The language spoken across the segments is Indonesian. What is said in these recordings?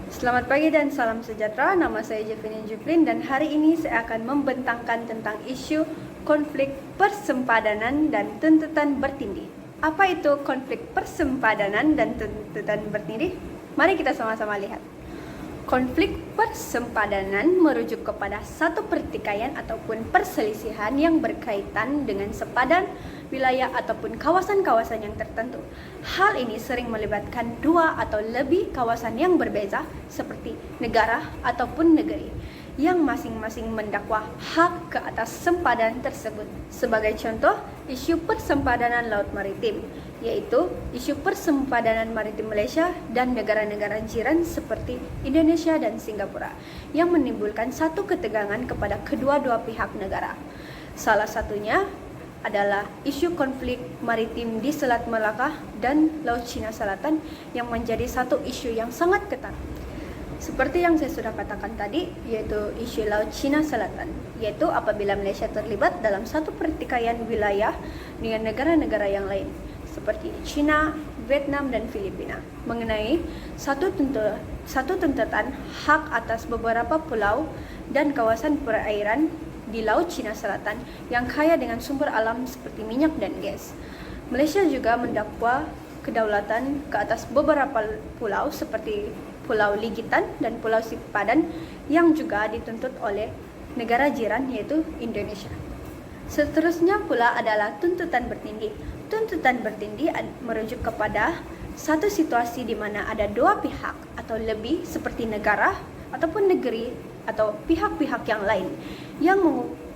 Selamat pagi dan salam sejahtera. Nama saya Jevin Juplin dan hari ini saya akan membentangkan tentang isu konflik persempadanan dan tuntutan bertindih. Apa itu konflik persempadanan dan tuntutan bertindih? Mari kita sama-sama lihat. Konflik persempadanan merujuk kepada satu pertikaian ataupun perselisihan yang berkaitan dengan sepadan wilayah ataupun kawasan-kawasan yang tertentu. Hal ini sering melibatkan dua atau lebih kawasan yang berbeza seperti negara ataupun negeri yang masing-masing mendakwa hak ke atas sempadan tersebut. Sebagai contoh, isu persempadanan laut maritim, yaitu isu persempadanan maritim Malaysia dan negara-negara jiran seperti Indonesia dan Singapura yang menimbulkan satu ketegangan kepada kedua-dua pihak negara. Salah satunya adalah isu konflik maritim di Selat Melaka dan Laut Cina Selatan yang menjadi satu isu yang sangat ketat. Seperti yang saya sudah katakan tadi, yaitu isu Laut Cina Selatan, yaitu apabila Malaysia terlibat dalam satu pertikaian wilayah dengan negara-negara yang lain, seperti China, Vietnam, dan Filipina, mengenai satu tuntutan hak atas beberapa pulau dan kawasan perairan di Laut Cina Selatan yang kaya dengan sumber alam seperti minyak dan gas. Malaysia juga mendakwa kedaulatan ke atas beberapa pulau seperti Pulau Ligitan dan Pulau Sipadan yang juga dituntut oleh negara jiran yaitu Indonesia. Seterusnya pula adalah tuntutan bertindih. Tuntutan bertindih merujuk kepada satu situasi di mana ada dua pihak atau lebih seperti negara ataupun negeri atau pihak-pihak yang lain yang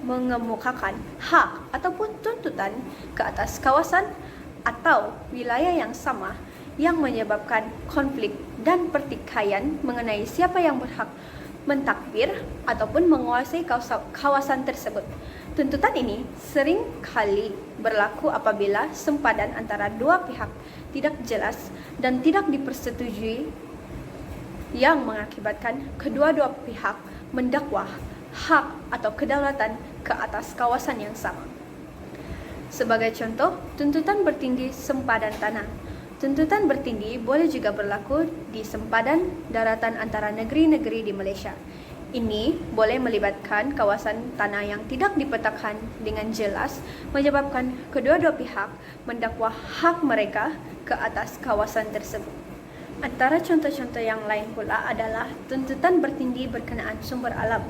mengemukakan hak ataupun tuntutan ke atas kawasan atau wilayah yang sama yang menyebabkan konflik dan pertikaian mengenai siapa yang berhak mentakbir ataupun menguasai kawasan tersebut. Tuntutan ini sering kali berlaku apabila sempadan antara dua pihak tidak jelas dan tidak dipersetujui yang mengakibatkan kedua-dua pihak mendakwa hak atau kedaulatan ke atas kawasan yang sama. Sebagai contoh, tuntutan bertindih sempadan tanah. Tuntutan bertindih boleh juga berlaku di sempadan daratan antara negeri-negeri di Malaysia. Ini boleh melibatkan kawasan tanah yang tidak dipetakan dengan jelas, menyebabkan kedua-dua pihak mendakwa hak mereka ke atas kawasan tersebut. Antara contoh-contoh yang lain pula adalah tuntutan bertindih berkenaan sumber alam.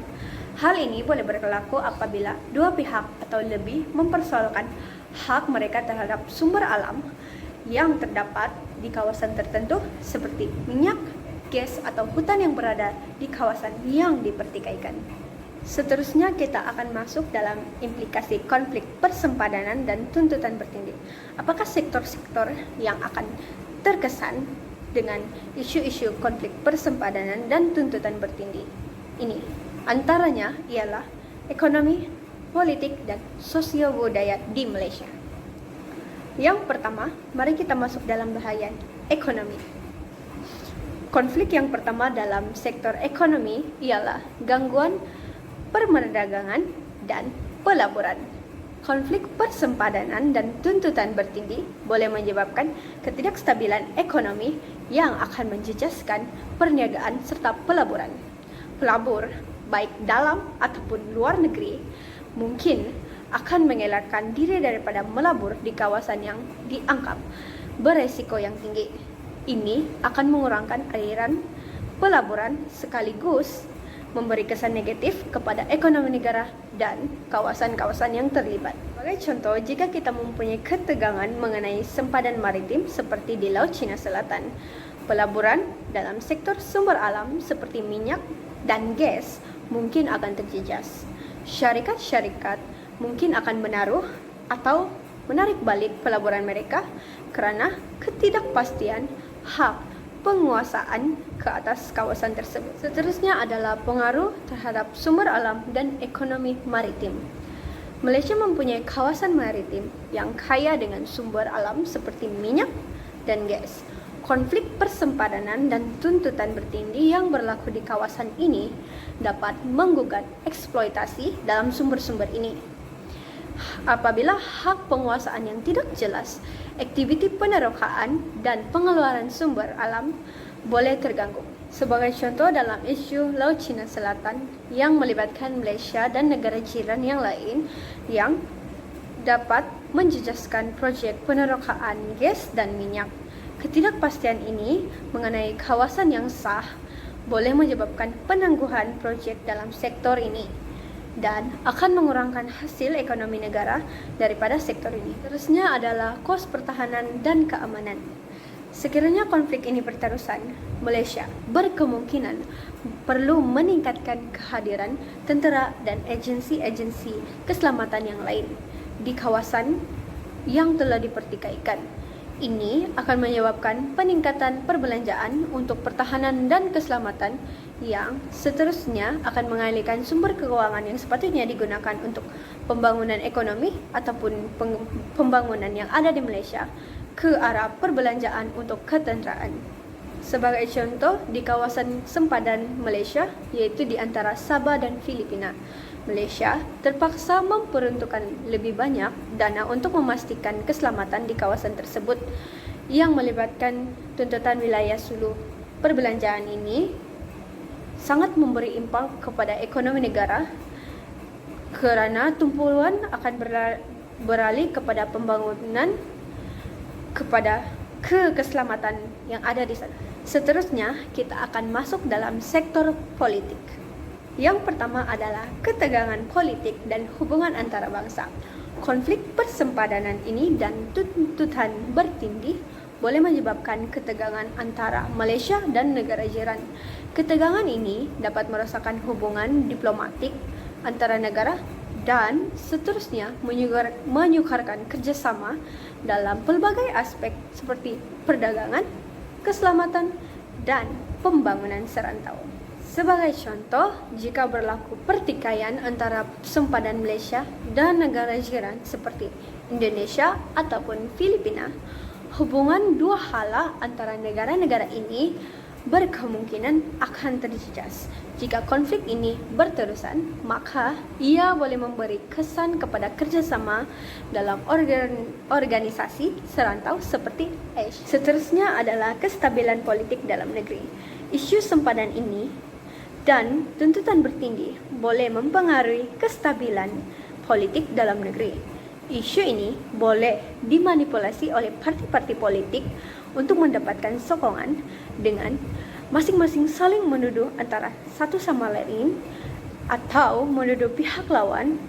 Hal ini boleh berlaku apabila dua pihak atau lebih mempersoalkan hak mereka terhadap sumber alam yang terdapat di kawasan tertentu seperti minyak, gas, atau hutan yang berada di kawasan yang dipertikaikan. Seterusnya kita akan masuk dalam implikasi konflik persempadanan dan tuntutan bertindih. Apakah sektor-sektor yang akan terkesan dengan isu-isu konflik persempadanan dan tuntutan bertindih ini? Antaranya ialah ekonomi, politik, dan sosial budaya di Malaysia. Yang pertama, mari kita masuk dalam bahagian ekonomi. Konflik yang pertama dalam sektor ekonomi ialah gangguan perdagangan dan pelaburan. Konflik persempadanan dan tuntutan bertindih boleh menyebabkan ketidakstabilan ekonomi yang akan menjejaskan perniagaan serta pelaburan. Pelabur, baik dalam ataupun luar negeri, mungkin akan mengelakkan diri daripada melabur di kawasan yang dianggap beresiko yang tinggi. Ini akan mengurangkan aliran pelaburan sekaligus memberi kesan negatif kepada ekonomi negara dan kawasan-kawasan yang terlibat. Sebagai contoh, jika kita mempunyai ketegangan mengenai sempadan maritim seperti di Laut Cina Selatan, pelaburan dalam sektor sumber alam seperti minyak dan gas mungkin akan terjejas. Syarikat-syarikat mungkin akan menaruh atau menarik balik pelaburan mereka kerana ketidakpastian hak penguasaan ke atas kawasan tersebut. Seterusnya adalah pengaruh terhadap sumber alam dan ekonomi maritim. Malaysia mempunyai kawasan maritim yang kaya dengan sumber alam seperti minyak dan gas. Konflik persempadanan dan tuntutan bertindih yang berlaku di kawasan ini dapat menggugat eksploitasi dalam sumber-sumber ini. Apabila hak penguasaan yang tidak jelas, aktiviti penerokaan dan pengeluaran sumber alam boleh terganggu. Sebagai contoh, dalam isu Laut Cina Selatan yang melibatkan Malaysia dan negara jiran yang lain yang dapat menjejaskan projek penerokaan gas dan minyak. Ketidakpastian ini mengenai kawasan yang sah boleh menyebabkan penangguhan projek dalam sektor ini dan akan mengurangkan hasil ekonomi negara daripada sektor ini. Terusnya adalah kos pertahanan dan keamanan. Sekiranya konflik ini berterusan, Malaysia berkemungkinan perlu meningkatkan kehadiran tentera dan agensi-agensi keselamatan yang lain di kawasan yang telah dipertikaikan. Ini akan menyebabkan peningkatan perbelanjaan untuk pertahanan dan keselamatan yang seterusnya akan mengalihkan sumber keuangan yang sepatutnya digunakan untuk pembangunan ekonomi ataupun pembangunan yang ada di Malaysia ke arah perbelanjaan untuk ketenteraan. Sebagai contoh, di kawasan sempadan Malaysia, yaitu di antara Sabah dan Filipina, Malaysia terpaksa memperuntukkan lebih banyak dana untuk memastikan keselamatan di kawasan tersebut yang melibatkan tuntutan wilayah Sulu. Perbelanjaan ini sangat memberi impak kepada ekonomi negara kerana tumpuan akan beralih kepada pembangunan kepada keselamatan yang ada di sana. Seterusnya, kita akan masuk dalam sektor politik. Yang pertama adalah ketegangan politik dan hubungan antara bangsa. Konflik persempadanan ini dan tuntutan bertindih boleh menyebabkan ketegangan antara Malaysia dan negara jiran. Ketegangan ini dapat merosakkan hubungan diplomatik antara negara dan seterusnya menyukarkan kerjasama dalam pelbagai aspek seperti perdagangan, keselamatan, dan pembangunan serantau. Sebagai contoh, jika berlaku pertikaian antara sempadan Malaysia dan negara jiran seperti Indonesia ataupun Filipina, hubungan dua hala antara negara-negara ini berkemungkinan akan terjejas. Jika konflik ini berterusan, maka ia boleh memberi kesan kepada kerjasama dalam organisasi serantau seperti ASEAN. Seterusnya adalah kestabilan politik dalam negeri. Isu sempadan ini dan tuntutan bertindih boleh mempengaruhi kestabilan politik dalam negeri. Isu ini boleh dimanipulasi oleh parti-parti politik untuk mendapatkan sokongan dengan masing-masing saling menuduh antara satu sama lain atau menuduh pihak lawan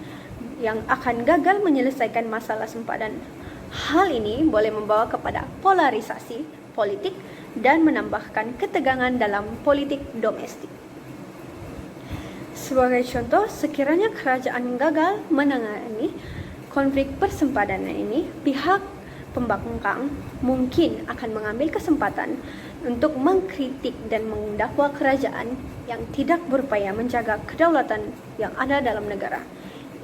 yang akan gagal menyelesaikan masalah sempadan. Hal ini boleh membawa kepada polarisasi politik dan menambahkan ketegangan dalam politik domestik. Sebagai contoh, sekiranya kerajaan gagal menangani konflik persempadanan ini, pihak pembangkang mungkin akan mengambil kesempatan untuk mengkritik dan mendakwa kerajaan yang tidak berupaya menjaga kedaulatan yang ada dalam negara.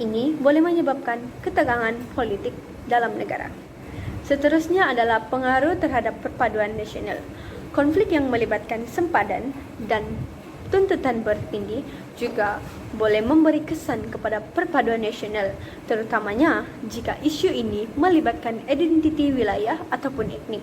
Ini boleh menyebabkan ketegangan politik dalam negara. Seterusnya adalah pengaruh terhadap perpaduan nasional. Konflik yang melibatkan sempadan dan tuntutan bertindih juga boleh memberi kesan kepada perpaduan nasional, terutamanya jika isu ini melibatkan identiti wilayah ataupun etnik.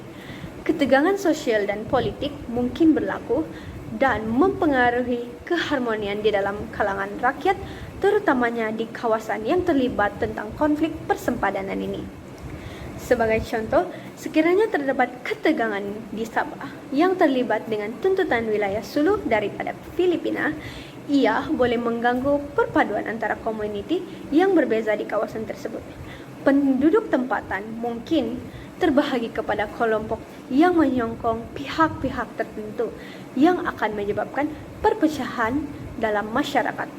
Ketegangan sosial dan politik mungkin berlaku dan mempengaruhi keharmonian di dalam kalangan rakyat, terutamanya di kawasan yang terlibat tentang konflik persempadanan ini. Sebagai contoh, sekiranya terdapat ketegangan di Sabah yang terlibat dengan tuntutan wilayah Sulu daripada Filipina, ia boleh mengganggu perpaduan antara komuniti yang berbeza di kawasan tersebut. Penduduk tempatan mungkin terbahagi kepada kelompok yang menyokong pihak-pihak tertentu yang akan menyebabkan perpecahan dalam masyarakat.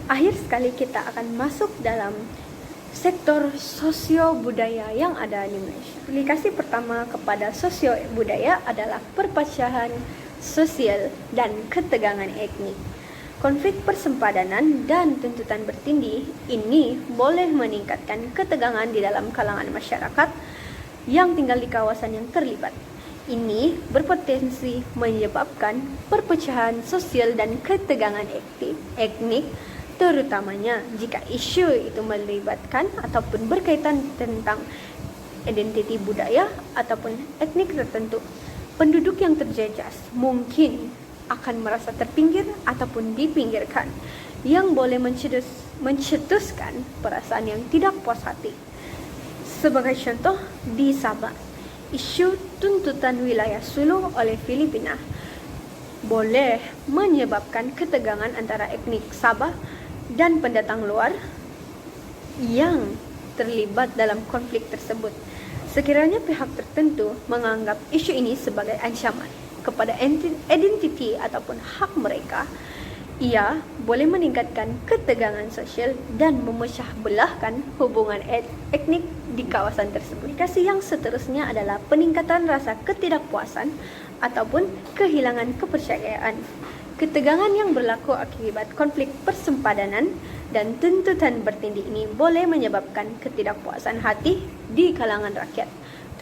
Akhir sekali kita akan masuk dalam sektor sosio-budaya yang ada di Malaysia. Aplikasi pertama kepada sosio-budaya adalah perpecahan sosial dan ketegangan etnik. Konflik persempadanan dan tuntutan bertindih ini boleh meningkatkan ketegangan di dalam kalangan masyarakat yang tinggal di kawasan yang terlibat. Ini berpotensi menyebabkan perpecahan sosial dan ketegangan etnik, terutamanya jika isu itu melibatkan ataupun berkaitan tentang identiti budaya ataupun etnik tertentu. penduduk yang terjejas mungkin akan merasa terpinggir ataupun dipinggirkan, yang boleh mencetuskan perasaan yang tidak puas hati. Sebagai contoh, di Sabah, isu tuntutan wilayah Sulu oleh Filipina boleh menyebabkan ketegangan antara etnik Sabah dan pendatang luar yang terlibat dalam konflik tersebut. Sekiranya pihak tertentu menganggap isu ini sebagai ancaman kepada identiti ataupun hak mereka, ia boleh meningkatkan ketegangan sosial dan memecah belahkan hubungan etnik di kawasan tersebut. Indikasi yang seterusnya adalah peningkatan rasa ketidakpuasan ataupun kehilangan kepercayaan. Ketegangan yang berlaku akibat konflik persempadanan dan tuntutan bertindih ini boleh menyebabkan ketidakpuasan hati di kalangan rakyat,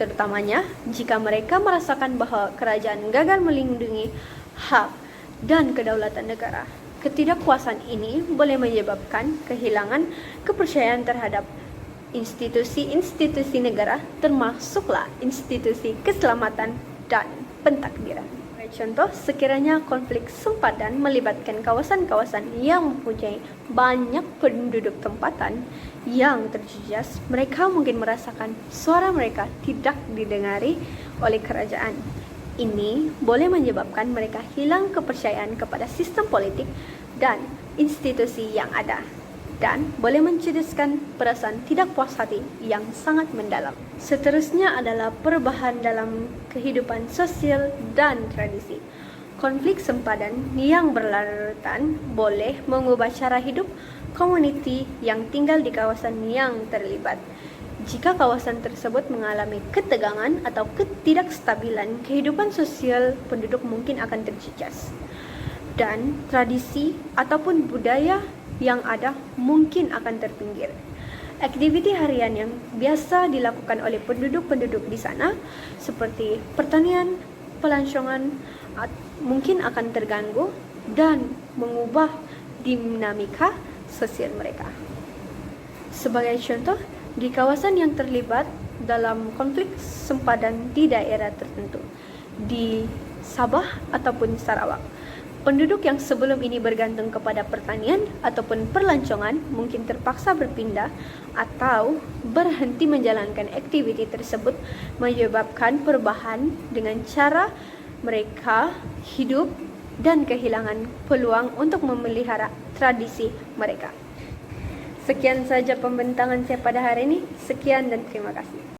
terutamanya jika mereka merasakan bahwa kerajaan gagal melindungi hak dan kedaulatan negara. Ketidakpuasan ini boleh menyebabkan kehilangan kepercayaan terhadap institusi-institusi negara, termasuklah institusi keselamatan dan pentakdiran. Contoh, sekiranya konflik sempadan melibatkan kawasan-kawasan yang mempunyai banyak penduduk tempatan yang terjejas, mereka mungkin merasakan suara mereka tidak didengari oleh kerajaan. Ini boleh menyebabkan mereka hilang kepercayaan kepada sistem politik dan institusi yang ada, dan boleh mencetuskan perasaan tidak puas hati yang sangat mendalam. Seterusnya adalah perubahan dalam kehidupan sosial dan tradisi. Konflik sempadan yang berlarutan boleh mengubah cara hidup komuniti yang tinggal di kawasan yang terlibat. Jika kawasan tersebut mengalami ketegangan atau ketidakstabilan, kehidupan sosial penduduk mungkin akan terjejas, dan tradisi ataupun budaya yang ada mungkin akan terpinggir. Aktiviti harian yang biasa dilakukan oleh penduduk-penduduk di sana seperti pertanian, pelancongan mungkin akan terganggu dan mengubah dinamika sosial mereka. Sebagai contoh, di kawasan yang terlibat dalam konflik sempadan di daerah tertentu, di Sabah ataupun Sarawak, penduduk yang sebelum ini bergantung kepada pertanian ataupun perlancongan mungkin terpaksa berpindah atau berhenti menjalankan aktiviti tersebut, menyebabkan perubahan dengan cara mereka hidup dan kehilangan peluang untuk memelihara tradisi mereka. Sekian saja pembentangan saya pada hari ini. Sekian dan terima kasih.